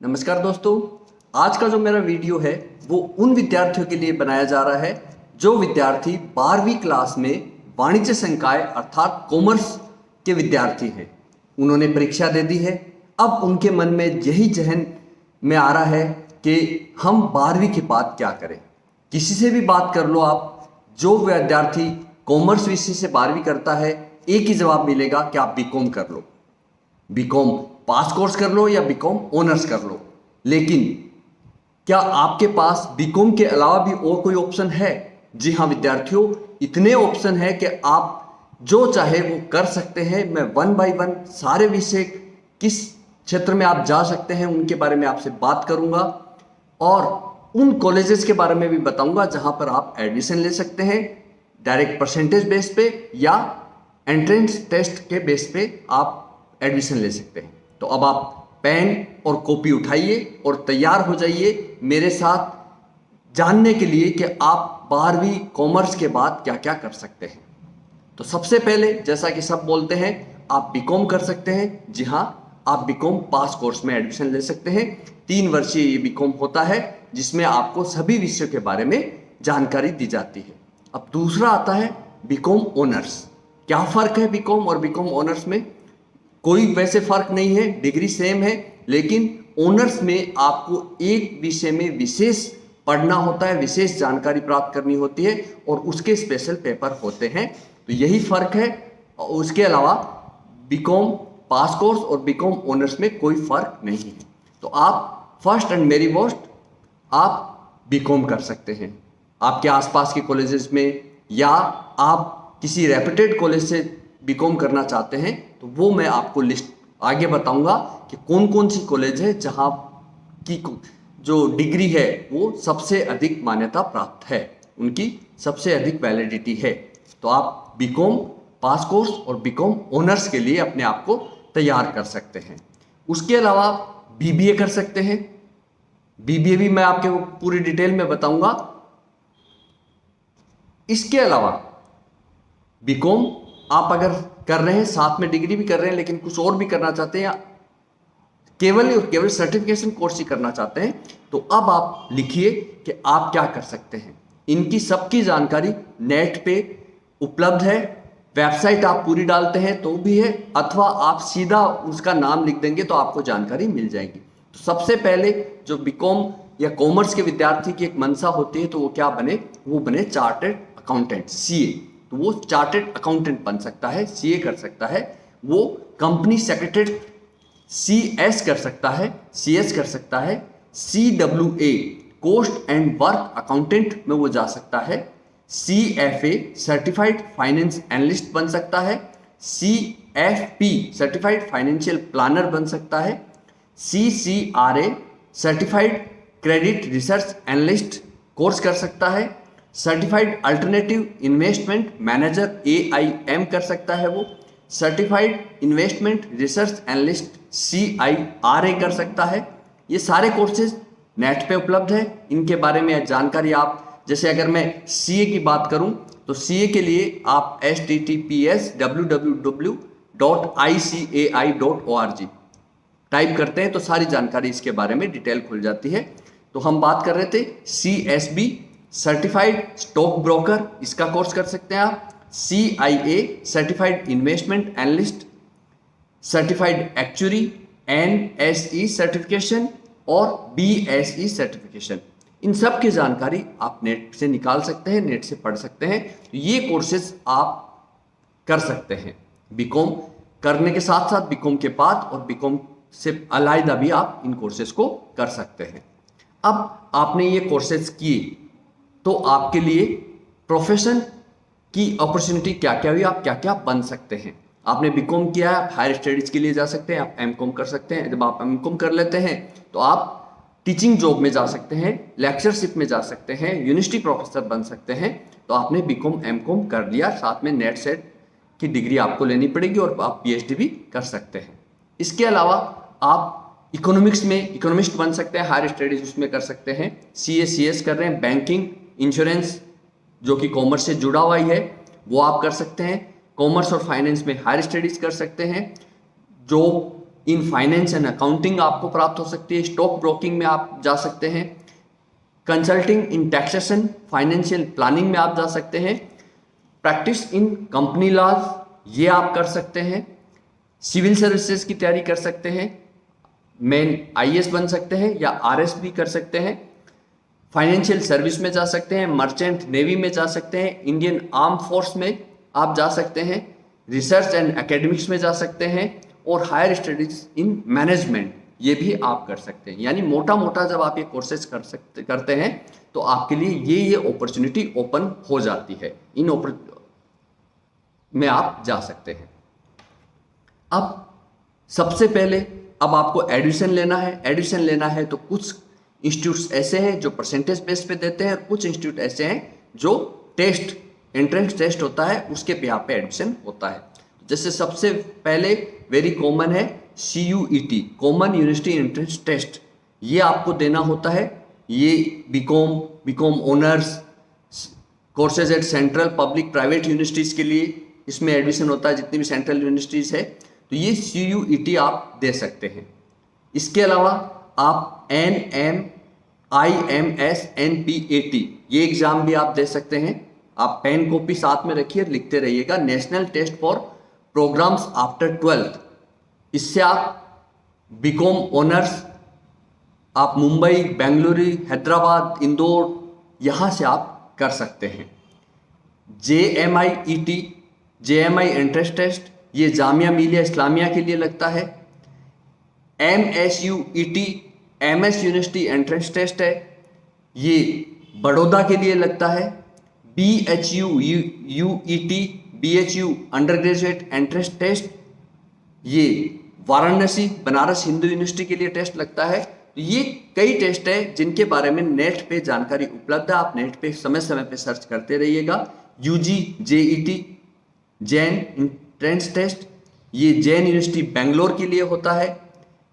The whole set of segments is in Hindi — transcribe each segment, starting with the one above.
नमस्कार दोस्तों। आज का जो मेरा वीडियो है वो उन विद्यार्थियों के लिए बनाया जा रहा है जो विद्यार्थी 12वीं क्लास में वाणिज्य संकाय अर्थात कॉमर्स के विद्यार्थी हैं। उन्होंने परीक्षा दे दी है। अब उनके मन में यही जहन में आ रहा है कि हम 12वीं के बाद क्या करें। किसी से भी बात कर लो आप, जो विद्यार्थी कॉमर्स विषय से 12वीं करता है, एक ही जवाब मिलेगा कि आप बीकॉम कर लो, बीकॉम पास कोर्स कर लो या बीकॉम ऑनर्स कर लो। लेकिन क्या आपके पास बीकॉम के अलावा भी और कोई ऑप्शन है? जी हाँ विद्यार्थियों, इतने ऑप्शन है कि आप जो चाहे वो कर सकते हैं। मैं वन बाय वन सारे विषय किस क्षेत्र में आप जा सकते हैं उनके बारे में आपसे बात करूंगा और उन कॉलेजेस के बारे में भी बताऊंगा जहां पर आप एडमिशन ले सकते हैं डायरेक्ट परसेंटेज बेस पे या एंट्रेंस टेस्ट के बेस पे आप एडमिशन ले सकते हैं। तो अब आप पेन और कॉपी उठाइए और तैयार हो जाइए मेरे साथ जानने के लिए कि आप 12वीं कॉमर्स के बाद क्या क्या कर सकते हैं। तो सबसे पहले जैसा कि सब बोलते हैं आप बीकॉम कर सकते हैं। जी हाँ, आप बीकॉम पास कोर्स में एडमिशन ले सकते हैं। 3 वर्षीय ये बीकॉम होता है जिसमें आपको सभी विषयों के बारे में जानकारी दी जाती है। अब दूसरा आता है बीकॉम ऑनर्स। क्या फर्क है बीकॉम और बीकॉम ऑनर्स में? कोई वैसे फर्क नहीं है, डिग्री सेम है, लेकिन ऑनर्स में आपको एक विषय में विशेष पढ़ना होता है, विशेष जानकारी प्राप्त करनी होती है और उसके स्पेशल पेपर होते हैं। तो यही फर्क है। उसके अलावा बीकॉम पास कोर्स और बीकॉम ऑनर्स में कोई फर्क नहीं है। तो आप फर्स्ट एंड वेरी मोस्ट आप बीकॉम कर सकते हैं आपके आसपास के कॉलेजेस में, या आप किसी रेप्यूटेड कॉलेज से बीकॉम करना चाहते हैं तो वो मैं आपको लिस्ट आगे बताऊंगा कि कौन कौन सी कॉलेज है जहां की जो डिग्री है वो सबसे अधिक मान्यता प्राप्त है, उनकी सबसे अधिक वैलिडिटी है। तो आप बीकॉम पास कोर्स और बीकॉम ऑनर्स के लिए अपने आप को तैयार कर सकते हैं। उसके अलावा बीबीए कर सकते हैं। बीबीए भी मैं आपके पूरी डिटेल में बताऊंगा। इसके अलावा बीकॉम आप अगर कर रहे हैं, साथ में डिग्री भी कर रहे हैं, लेकिन कुछ और भी करना चाहते हैं या केवल और केवल सर्टिफिकेशन कोर्स ही करना चाहते हैं, तो अब आप लिखिए कि आप क्या कर सकते हैं। इनकी सबकी जानकारी नेट पे उपलब्ध है। वेबसाइट आप पूरी डालते हैं तो भी है, अथवा आप सीधा उसका नाम लिख देंगे तो आपको जानकारी मिल जाएगी। तो सबसे पहले जो बीकॉम या कॉमर्स के विद्यार्थी की एक मंशा होती है तो वो क्या बने? वो बने चार्टर्ड अकाउंटेंट, सीए। तो वो चार्टर्ड अकाउंटेंट बन सकता है, सीए कर सकता है, वो कंपनी सेक्रेटरी सीएस कर सकता है, सीएस कर सकता है, CWA cost and work accountant में वो जा सकता है, सीएफए सर्टिफाइड फाइनेंस एनालिस्ट बन सकता है, सीएफपी सर्टिफाइड फाइनेंशियल प्लानर बन सकता है, CCRA certified credit research analyst course कर सकता है, certified alternative investment manager AIM कर सकता है, वो certified investment research analyst CIRA कर सकता है। ये सारे कोर्सेज नेट पे उपलब्ध है। इनके बारे में जानकारी आप, जैसे अगर मैं सीए की बात करूं तो सीए के लिए आप https://www.icai.org टाइप करते हैं तो सारी जानकारी इसके बारे में डिटेल खुल जाती है। तो हम बात कर रहे थे सीएसबी सर्टिफाइड स्टॉक ब्रोकर, इसका कोर्स कर सकते हैं आप, CIA certified investment analyst, certified actuary, NSE certification और बीएसई सर्टिफिकेशन। इन सब की जानकारी आप नेट से निकाल सकते हैं, नेट से पढ़ सकते हैं। तो ये कोर्सेज आप कर सकते हैं बीकॉम करने के साथ साथ, बीकॉम के बाद और बीकॉम से अलग भी आप इन कोर्सेज को कर सकते हैं। अब आपने ये कोर्सेज किए तो आपके लिए प्रोफेशन की अपॉर्चुनिटी क्या क्या हुई, आप क्या क्या बन सकते हैं। आपने बीकॉम किया है, आप हायर स्टडीज के लिए जा सकते हैं, आप एमकॉम कर सकते हैं। जब आप एमकॉम कर लेते हैं तो आप टीचिंग जॉब में जा सकते हैं, लेक्चरशिप में जा सकते हैं, यूनिवर्सिटी प्रोफेसर बन सकते हैं। तो आपने बीकॉम एमकॉम कर लिया, साथ में नेट सेट की डिग्री आपको लेनी पड़ेगी और आप पीएचडी भी कर सकते हैं। इसके अलावा आप इकोनॉमिक्स में इकोनॉमिस्ट बन सकते हैं, हायर स्टडीज उसमें कर सकते हैं, सीए सीएस कर रहे हैं, बैंकिंग इंश्योरेंस जो कि कॉमर्स से जुड़ा हुआ ही है वो आप कर सकते हैं। कॉमर्स और फाइनेंस में हायर स्टडीज कर सकते हैं। जो इन फाइनेंस एंड अकाउंटिंग आपको प्राप्त हो सकती है। स्टॉक ब्रोकिंग में आप जा सकते हैं। कंसल्टिंग इन टैक्सेशन, फाइनेंशियल प्लानिंग में आप जा सकते हैं। प्रैक्टिस इन कंपनी लॉज ये आप कर सकते हैं। सिविल सर्विसेज की तैयारी कर सकते हैं, मेन आईएएस बन सकते हैं या आरएस भी कर सकते हैं। फाइनेंशियल सर्विस में जा सकते हैं, मर्चेंट नेवी में जा सकते हैं, इंडियन आर्म फोर्स में आप जा सकते हैं, रिसर्च एंड एकेडमिक्स में जा सकते हैं और हायर स्टडीज इन मैनेजमेंट ये भी आप कर सकते हैं। यानी मोटा मोटा जब आप ये कोर्सेज करते हैं तो आपके लिए ये अपॉर्चुनिटी ओपन हो जाती है, इन में आप जा सकते हैं। अब सबसे पहले अब आपको एडमिशन लेना है। एडमिशन लेना है तो कुछ इंस्टीट्यूट्स ऐसे हैं जो परसेंटेज बेस पे देते हैं और कुछ इंस्टीट्यूट ऐसे हैं जो टेस्ट, एंट्रेंस टेस्ट होता है उसके पे यहाँ पे एडमिशन होता है। जैसे सबसे पहले वेरी कॉमन है CUET, common university entrance test, ये आपको देना होता है। ये B Com honours courses at central public private universities के लिए इसमें एडमिशन होता है, जितनी भी सेंट्रल यूनिवर्सिटीज है तो ये CUET आप दे सकते हैं। इसके अलावा आप NMIMS NPAT ये एग्जाम भी आप दे सकते हैं। आप पेन कॉपी साथ में रखिए, लिखते रहिएगा, national test for programmes after 12th। इससे आप बीकॉम ऑनर्स आप मुंबई, बेंगलुरु, हैदराबाद, इंदौर यहाँ से आप कर सकते हैं। JMI एंट्रेंस टेस्ट ये जामिया मिलिया इस्लामिया के लिए लगता है। MSUET MS university entrance test है, ये बड़ौदा के लिए लगता है। BHU undergraduate entrance test ये वाराणसी बनारस हिंदू यूनिवर्सिटी के लिए टेस्ट लगता है। ये कई टेस्ट है जिनके बारे में नेट पे जानकारी उपलब्ध है, आप नेट पे समय समय पे सर्च करते रहिएगा। UG JET Jain entrance test ये जैन यूनिवर्सिटी बेंगलोर के लिए होता है।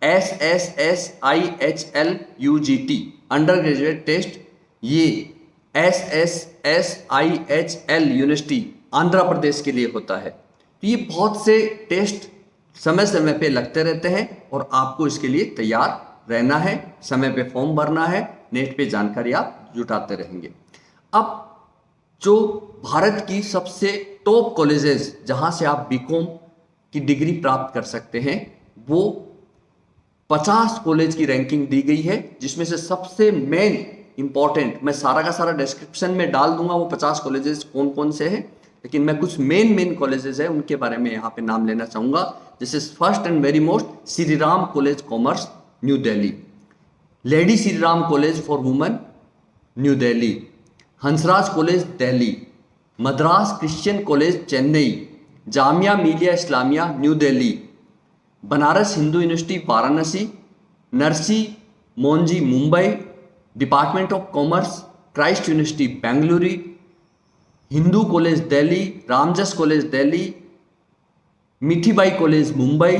SSSIHL UGT undergraduate test ये SSSIHL यूनिवर्सिटी आंध्र प्रदेश के लिए होता है। तो ये बहुत से टेस्ट समय समय पे लगते रहते हैं और आपको इसके लिए तैयार रहना है, समय पे फॉर्म भरना है, नेट पे जानकारी आप जुटाते रहेंगे। अब जो भारत की सबसे टॉप कॉलेजेस जहां से आप बीकॉम की डिग्री प्राप्त कर सकते हैं वो 50 कॉलेज की रैंकिंग दी गई है, जिसमें से सबसे मेन इंपॉर्टेंट, मैं सारा का सारा डिस्क्रिप्शन में डाल दूंगा वो 50 कॉलेजेस कौन कौन से हैं, लेकिन मैं कुछ मेन कॉलेजेस है उनके बारे में यहाँ पे नाम लेना चाहूंगा। जैसे first and very most Shri Ram college commerce New Delhi, lady Shri Ram college for women New Delhi, Hansraj college Delhi, Madras Christian college Chennai, Jamia Millia Islamia New Delhi, Banaras Hindu university Varanasi, Narsee Monjee Mumbai, department of commerce Christ university Bengaluru, Hindu college Delhi, Ramjas college Delhi, Mithibai college Mumbai,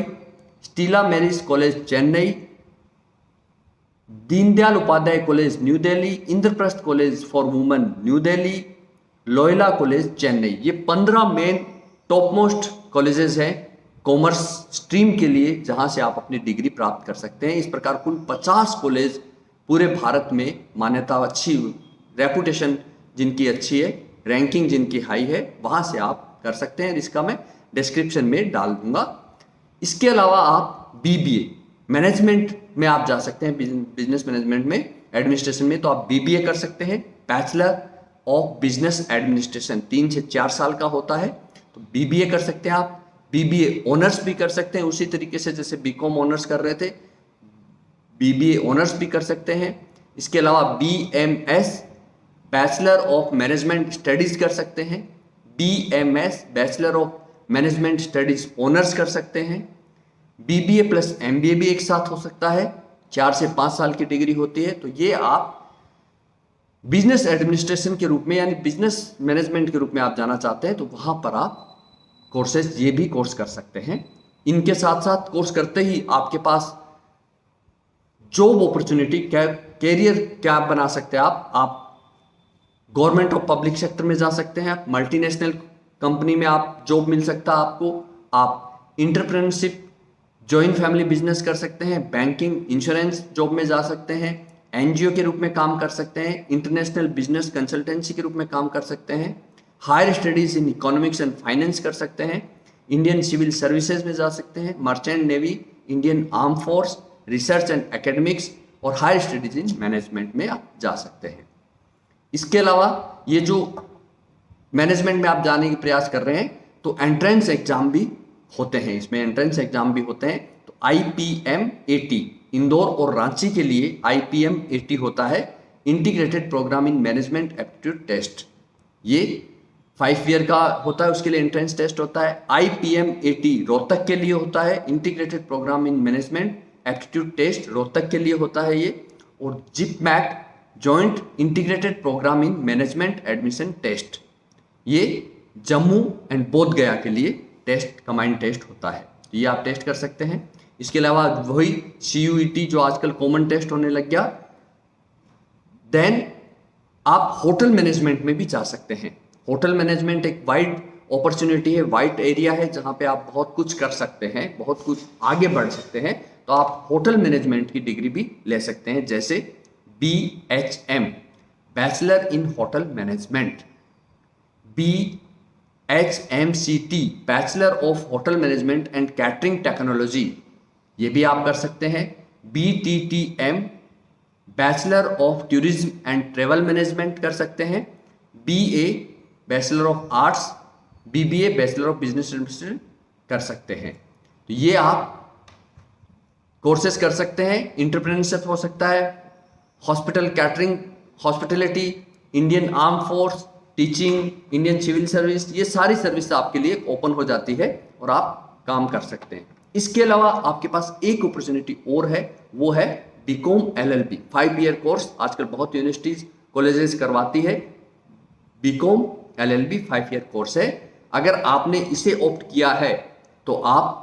Stella Maris college Chennai, Deendayal Upadhyaya college New Delhi, Indraprastha college for women New Delhi, Loyola college Chennai. ये 15 मेन टॉप मोस्ट कॉलेजेस हैं कॉमर्स स्ट्रीम के लिए जहां से आप अपनी डिग्री प्राप्त कर सकते हैं। इस प्रकार कुल 50 कॉलेज पूरे भारत में मान्यता अच्छी, रेपुटेशन जिनकी अच्छी है, रैंकिंग जिनकी हाई है, वहां से आप कर सकते हैं। इसका मैं डिस्क्रिप्शन में डाल दूंगा। इसके अलावा आप BBA मैनेजमेंट में आप जा सकते हैं, बिजनेस मैनेजमेंट में, एडमिनिस्ट्रेशन में, तो आप BBA कर सकते हैं। बैचलर ऑफ बिजनेस एडमिनिस्ट्रेशन 3 से 4 साल का होता है, तो BBA कर सकते हैं आप। BBA ऑनर्स भी कर सकते हैं, उसी तरीके से जैसे बीकॉम ऑनर्स कर रहे थे, BBA ऑनर्स भी कर सकते हैं। इसके अलावा BMS bachelor of management studies कर सकते हैं, BMS bachelor of management studies honours कर सकते हैं। BBA प्लस MBA भी एक साथ हो सकता है, 4 से 5 साल की डिग्री होती है। तो ये आप बिजनेस एडमिनिस्ट्रेशन के रूप में यानी बिजनेस मैनेजमेंट के रूप में आप जाना चाहते हैं तो वहां पर आप कोर्सेज ये भी कोर्स कर सकते हैं। इनके साथ साथ कोर्स करते ही आपके पास जॉब अपॉर्चुनिटी, कैरियर क्या बना सकते हैं आप गवर्नमेंट और पब्लिक सेक्टर में जा सकते हैं, आप मल्टीनेशनल कंपनी में आप जॉब मिल सकता है आपको, आप इंटरप्रेन्योरशिप जॉइंट फैमिली बिजनेस कर सकते हैं, बैंकिंग इंश्योरेंस जॉब में जा सकते हैं, एनजीओ के रूप में काम कर सकते हैं, इंटरनेशनल बिजनेस कंसल्टेंसी के रूप में काम कर सकते हैं, higher studies in economics and finance कर सकते हैं, इंडियन सिविल सर्विसेज में जा सकते हैं, merchant navy, Indian arm force, research and academics और हायर स्टडीज इन मैनेजमेंट में आप जा सकते हैं। इसके अलावा ये जो मैनेजमेंट में आप जाने के प्रयास कर रहे हैं तो एंट्रेंस एग्जाम भी होते हैं, इसमें एंट्रेंस एग्जाम भी होते हैं। तो IPM-AT इंदौर और रांची के लिए IPM-AT होता है, integrated programme in management aptitude test. ये 5 ईयर का होता है, उसके लिए एंट्रेंस टेस्ट होता है। IPM-AT रोहतक के लिए होता है, integrated programme in management aptitude test Rohtak के लिए होता है ये। और JIPMAT joint integrated programme in management admission test, ये जम्मू एंड बोध गया के लिए टेस्ट कंबाइंड टेस्ट होता है, तो ये आप टेस्ट कर सकते हैं। इसके अलावा वही CUET जो आजकल कॉमन टेस्ट होने लग गया। देन आप होटल मैनेजमेंट में भी जा सकते हैं। होटल मैनेजमेंट एक वाइड अपॉर्चुनिटी है, वाइड एरिया है जहां पे आप बहुत कुछ कर सकते हैं, बहुत कुछ आगे बढ़ सकते हैं। तो आप होटल मैनेजमेंट की डिग्री भी ले सकते हैं, जैसे BHM bachelor in hotel management, BHMCT bachelor of hotel management and catering technology, ये भी आप कर सकते हैं। BTTM bachelor of tourism and travel management कर सकते हैं। BA bachelor of arts, BBA bachelor of business administration कर सकते हैं। तो ये आप कोर्सेज कर सकते हैं। एंटरप्रेन्योरशिप हो सकता है, hospital catering, hospitality, Indian arm force, teaching, Indian civil service, ये सारी सर्विस आपके लिए ओपन हो जाती है और आप काम कर सकते हैं। इसके अलावा आपके पास एक अपॉर्चुनिटी और है, वो है BCom LLB 5 ईयर कोर्स। आजकल बहुत यूनिवर्सिटीज कॉलेजेस करवाती है। BCom LLB 5 ईयर कोर्स है। अगर आपने इसे ऑप्ट किया है तो आप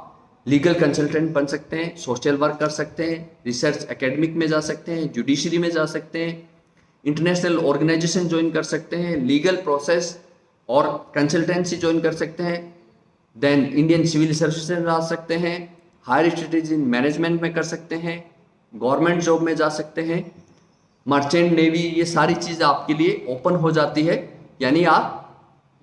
लीगल कंसल्टेंट बन सकते हैं, सोशल वर्क कर सकते हैं, रिसर्च एकेडमिक में जा सकते हैं, जुडिशरी में जा सकते हैं, इंटरनेशनल ऑर्गेनाइजेशन ज्वाइन कर सकते हैं, लीगल प्रोसेस और कंसल्टेंसी ज्वाइन कर सकते हैं, देन इंडियन सिविल सर्विसेज में जा सकते हैं, हायर स्टडीज इन मैनेजमेंट में कर सकते हैं, गवर्नमेंट जॉब में जा सकते हैं, मर्चेंट नेवी, ये सारी चीज़ आपके लिए ओपन हो जाती है। यानी आप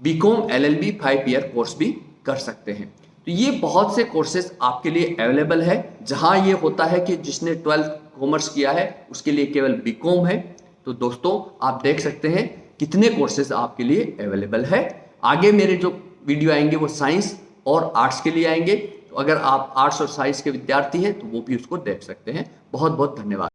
BCom LLB 5 ईयर कोर्स भी कर सकते हैं। तो ये बहुत से कोर्सेज आपके लिए अवेलेबल है। जहां ये होता है कि जिसने 12th कॉमर्स किया है उसके लिए केवल BCom है। तो दोस्तों आप देख सकते हैं कितने कोर्सेज आपके लिए अवेलेबल है। आगे मेरे जो वीडियो आएंगे वो साइंस और आर्ट्स के लिए आएंगे। तो अगर आप आर्ट्स और साइंस के विद्यार्थी हैं तो वो भी उसको देख सकते हैं। बहुत बहुत धन्यवाद।